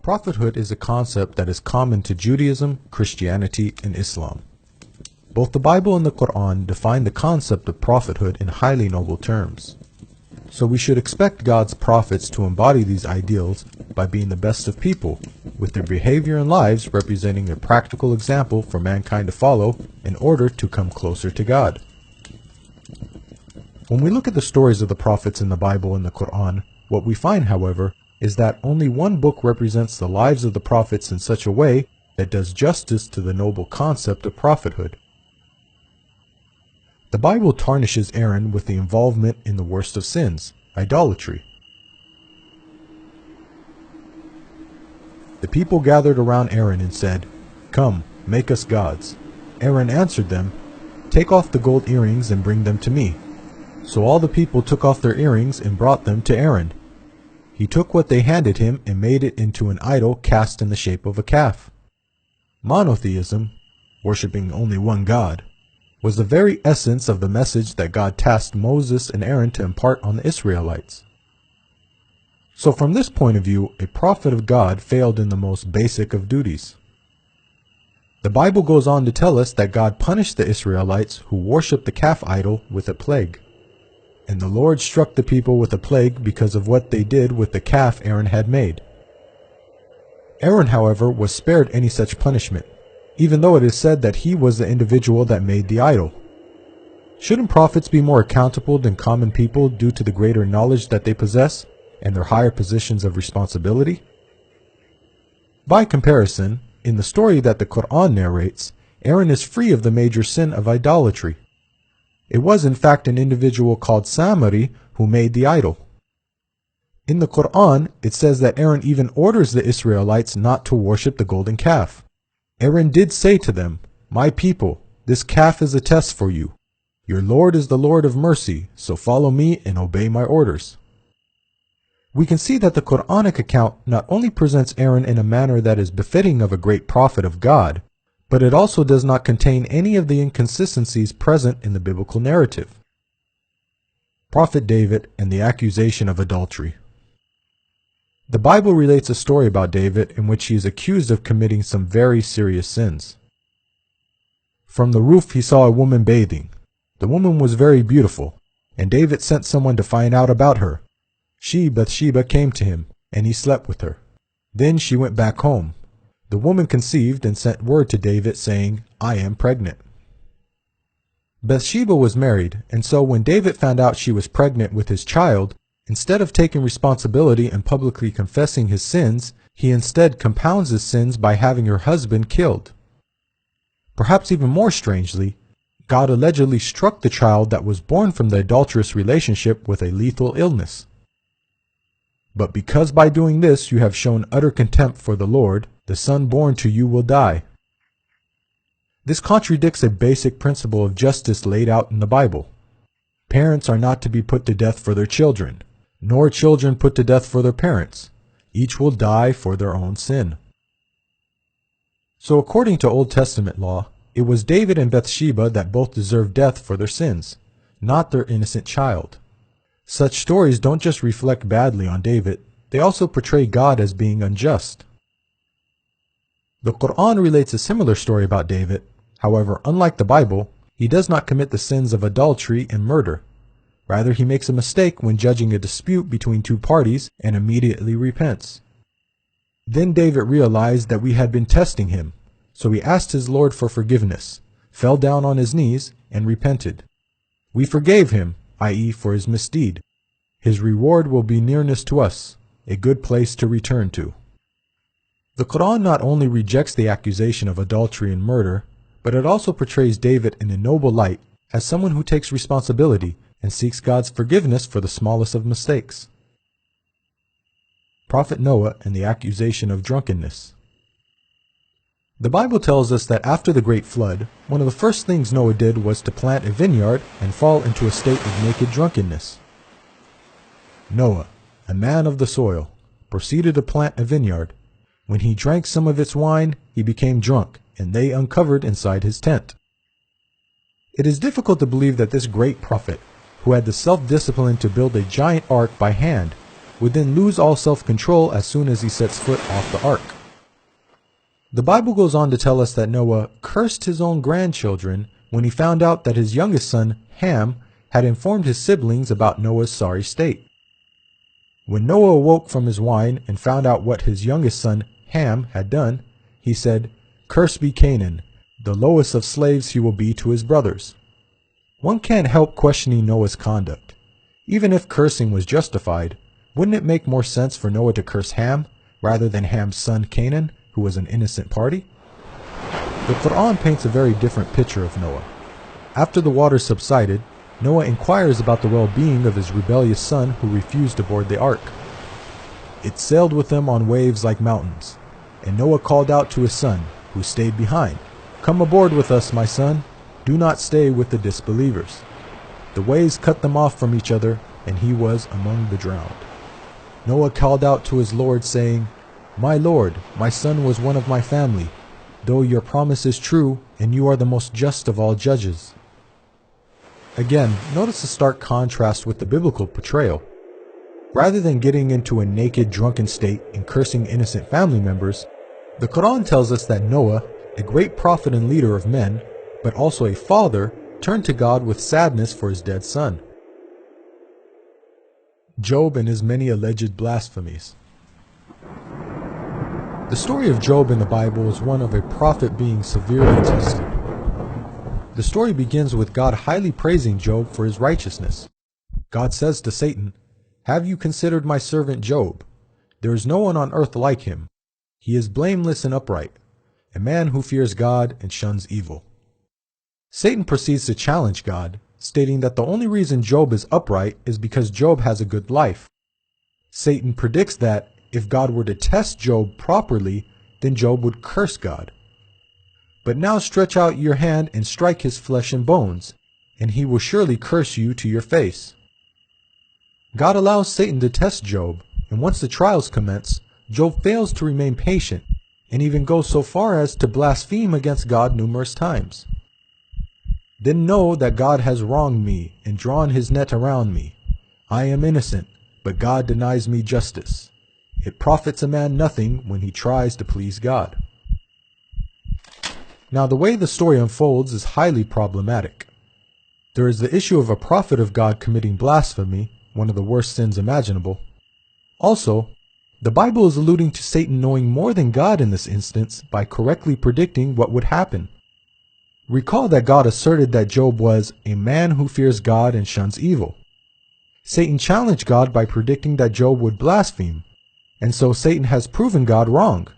Prophethood is a concept that is common to Judaism, Christianity, and Islam. Both the Bible and the Quran define the concept of prophethood in highly noble terms. So we should expect God's prophets to embody these ideals by being the best of people, with their behavior and lives representing a practical example for mankind to follow in order to come closer to God. When we look at the stories of the prophets in the Bible and the Quran, what we find, however, is that only one book represents the lives of the prophets in such a way that does justice to the noble concept of prophethood. The Bible tarnishes Aaron with the involvement in the worst of sins, idolatry. The people gathered around Aaron and said, "Come, make us gods." Aaron answered them, "Take off the gold earrings and bring them to me." So all the people took off their earrings and brought them to Aaron. He took what they handed him and made it into an idol cast in the shape of a calf. Monotheism, worshipping only one God, was the very essence of the message that God tasked Moses and Aaron to impart on the Israelites. So from this point of view, a prophet of God failed in the most basic of duties. The Bible goes on to tell us that God punished the Israelites who worshipped the calf idol with a plague. And the Lord struck the people with a plague because of what they did with the calf Aaron had made. Aaron, however, was spared any such punishment, even though it is said that he was the individual that made the idol. Shouldn't prophets be more accountable than common people due to the greater knowledge that they possess and their higher positions of responsibility? By comparison, in the story that the Quran narrates, Aaron is free of the major sin of idolatry. It was in fact an individual called Samari who made the idol. In the Quran, it says that Aaron even orders the Israelites not to worship the golden calf. Aaron did say to them, "My people, this calf is a test for you. Your Lord is the Lord of mercy, so follow me and obey my orders." We can see that the Quranic account not only presents Aaron in a manner that is befitting of a great prophet of God, but it also does not contain any of the inconsistencies present in the biblical narrative. Prophet David and the accusation of adultery. The Bible relates a story about David in which he is accused of committing some very serious sins. From the roof he saw a woman bathing. The woman was very beautiful, and David sent someone to find out about her. Bathsheba, came to him, and he slept with her. Then she went back home. The woman conceived and sent word to David saying, "I am pregnant." Bathsheba was married, and so when David found out she was pregnant with his child, instead of taking responsibility and publicly confessing his sins, he instead compounds his sins by having her husband killed. Perhaps even more strangely, God allegedly struck the child that was born from the adulterous relationship with a lethal illness. But because by doing this you have shown utter contempt for the Lord, the son born to you will die. This contradicts a basic principle of justice laid out in the Bible. Parents are not to be put to death for their children, nor children put to death for their parents. Each will die for their own sin. So according to Old Testament law, it was David and Bathsheba that both deserved death for their sins, not their innocent child. Such stories don't just reflect badly on David, they also portray God as being unjust. The Quran relates a similar story about David. However, unlike the Bible, he does not commit the sins of adultery and murder. Rather, he makes a mistake when judging a dispute between two parties and immediately repents. Then David realized that we had been testing him, so he asked his Lord for forgiveness, fell down on his knees, and repented. We forgave him, i.e., for his misdeed. His reward will be nearness to us, a good place to return to. The Quran not only rejects the accusation of adultery and murder, but it also portrays David in a noble light as someone who takes responsibility and seeks God's forgiveness for the smallest of mistakes. Prophet Noah and the accusation of drunkenness. The Bible tells us that after the great flood, one of the first things Noah did was to plant a vineyard and fall into a state of naked drunkenness. Noah, a man of the soil, proceeded to plant a vineyard. When he drank some of its wine, he became drunk, and they uncovered inside his tent. It is difficult to believe that this great prophet, who had the self-discipline to build a giant ark by hand, would then lose all self-control as soon as he sets foot off the ark. The Bible goes on to tell us that Noah cursed his own grandchildren when he found out that his youngest son, Ham, had informed his siblings about Noah's sorry state. When Noah awoke from his wine and found out what his youngest son, Ham, had done, he said, "Cursed be Canaan, the lowest of slaves he will be to his brothers." One can't help questioning Noah's conduct. Even if cursing was justified, wouldn't it make more sense for Noah to curse Ham rather than Ham's son Canaan, who was an innocent party? The Quran paints a very different picture of Noah. After the waters subsided, Noah inquires about the well-being of his rebellious son who refused to board the ark. It sailed with them on waves like mountains, and Noah called out to his son, who stayed behind, "Come aboard with us, my son. Do not stay with the disbelievers." The waves cut them off from each other, and he was among the drowned. Noah called out to his Lord, saying, "My Lord, my son was one of my family, though your promise is true, and you are the most just of all judges." Again, notice the stark contrast with the biblical portrayal. Rather than getting into a naked, drunken state and cursing innocent family members, the Quran tells us that Noah, a great prophet and leader of men, but also a father, turned to God with sadness for his dead son. Job and his many alleged blasphemies. The story of Job in the Bible is one of a prophet being severely tested. The story begins with God highly praising Job for his righteousness. God says to Satan, "Have you considered my servant Job? There is no one on earth like him. He is blameless and upright, a man who fears God and shuns evil." Satan proceeds to challenge God, stating that the only reason Job is upright is because Job has a good life. Satan predicts that if God were to test Job properly, then Job would curse God. "But now stretch out your hand and strike his flesh and bones, and he will surely curse you to your face." God allows Satan to test Job, and once the trials commence, Job fails to remain patient, and even goes so far as to blaspheme against God numerous times. "Then know that God has wronged me and drawn his net around me. I am innocent, but God denies me justice. It profits a man nothing when he tries to please God." Now, the way the story unfolds is highly problematic. There is the issue of a prophet of God committing blasphemy, one of the worst sins imaginable. Also, the Bible is alluding to Satan knowing more than God in this instance by correctly predicting what would happen. Recall that God asserted that Job was a man who fears God and shuns evil. Satan challenged God by predicting that Job would blaspheme, and so Satan has proven God wrong.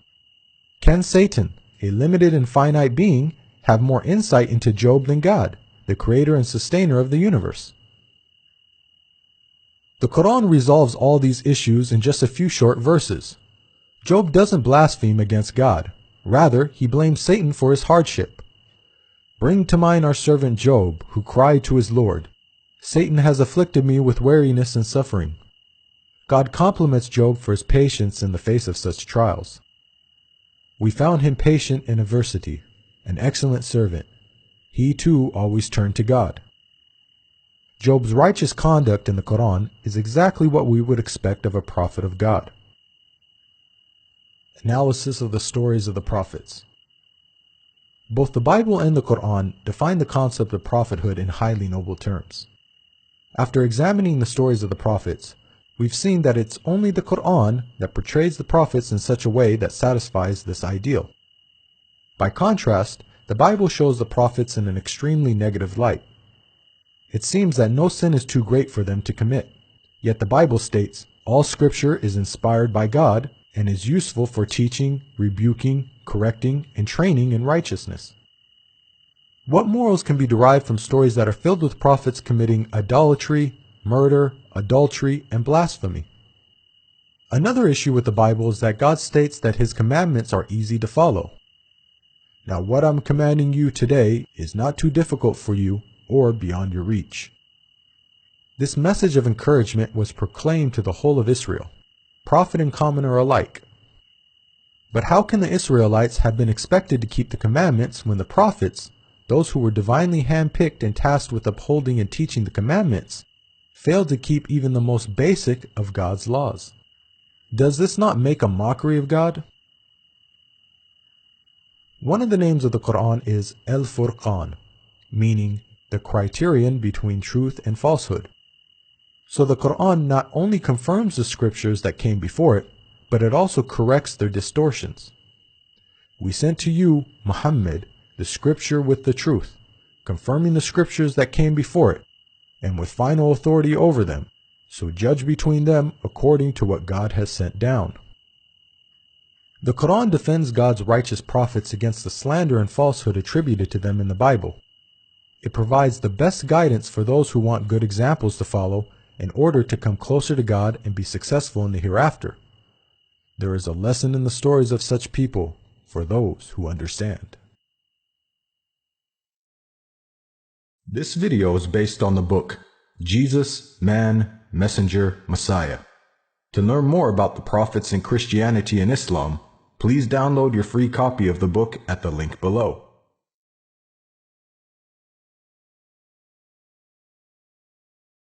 Can Satan, a limited and finite being, have more insight into Job than God, the creator and sustainer of the universe? The Quran resolves all these issues in just a few short verses. Job doesn't blaspheme against God. Rather, he blames Satan for his hardship. "Bring to mind our servant Job, who cried to his Lord, 'Satan has afflicted me with weariness and suffering.'" God compliments Job for his patience in the face of such trials. "We found him patient in adversity, an excellent servant. He too always turned to God." Job's righteous conduct in the Quran is exactly what we would expect of a prophet of God. Analysis of the stories of the prophets. Both the Bible and the Quran define the concept of prophethood in highly noble terms. After examining the stories of the prophets, we've seen that it's only the Quran that portrays the prophets in such a way that satisfies this ideal. By contrast, the Bible shows the prophets in an extremely negative light. It seems that no sin is too great for them to commit, yet the Bible states, "All scripture is inspired by God and is useful for teaching, rebuking, correcting, and training in righteousness." What morals can be derived from stories that are filled with prophets committing idolatry, murder, adultery, and blasphemy? Another issue with the Bible is that God states that his commandments are easy to follow. "Now what I'm commanding you today is not too difficult for you or beyond your reach." This message of encouragement was proclaimed to the whole of Israel, prophet and commoner alike. But how can the Israelites have been expected to keep the commandments when the prophets, those who were divinely handpicked and tasked with upholding and teaching the commandments, failed to keep even the most basic of God's laws. Does this not make a mockery of God? One of the names of the Quran is Al-Furqan, meaning the criterion between truth and falsehood. So the Quran not only confirms the scriptures that came before it, but it also corrects their distortions. We sent to you, Muhammad, the scripture with the truth, confirming the scriptures that came before it, and with final authority over them, so judge between them according to what God has sent down. The Quran defends God's righteous prophets against the slander and falsehood attributed to them in the Bible. It provides the best guidance for those who want good examples to follow in order to come closer to God and be successful in the hereafter. There is a lesson in the stories of such people for those who understand. This video is based on the book, Jesus, Man, Messenger, Messiah. To learn more about the prophets in Christianity and Islam, please download your free copy of the book at the link below.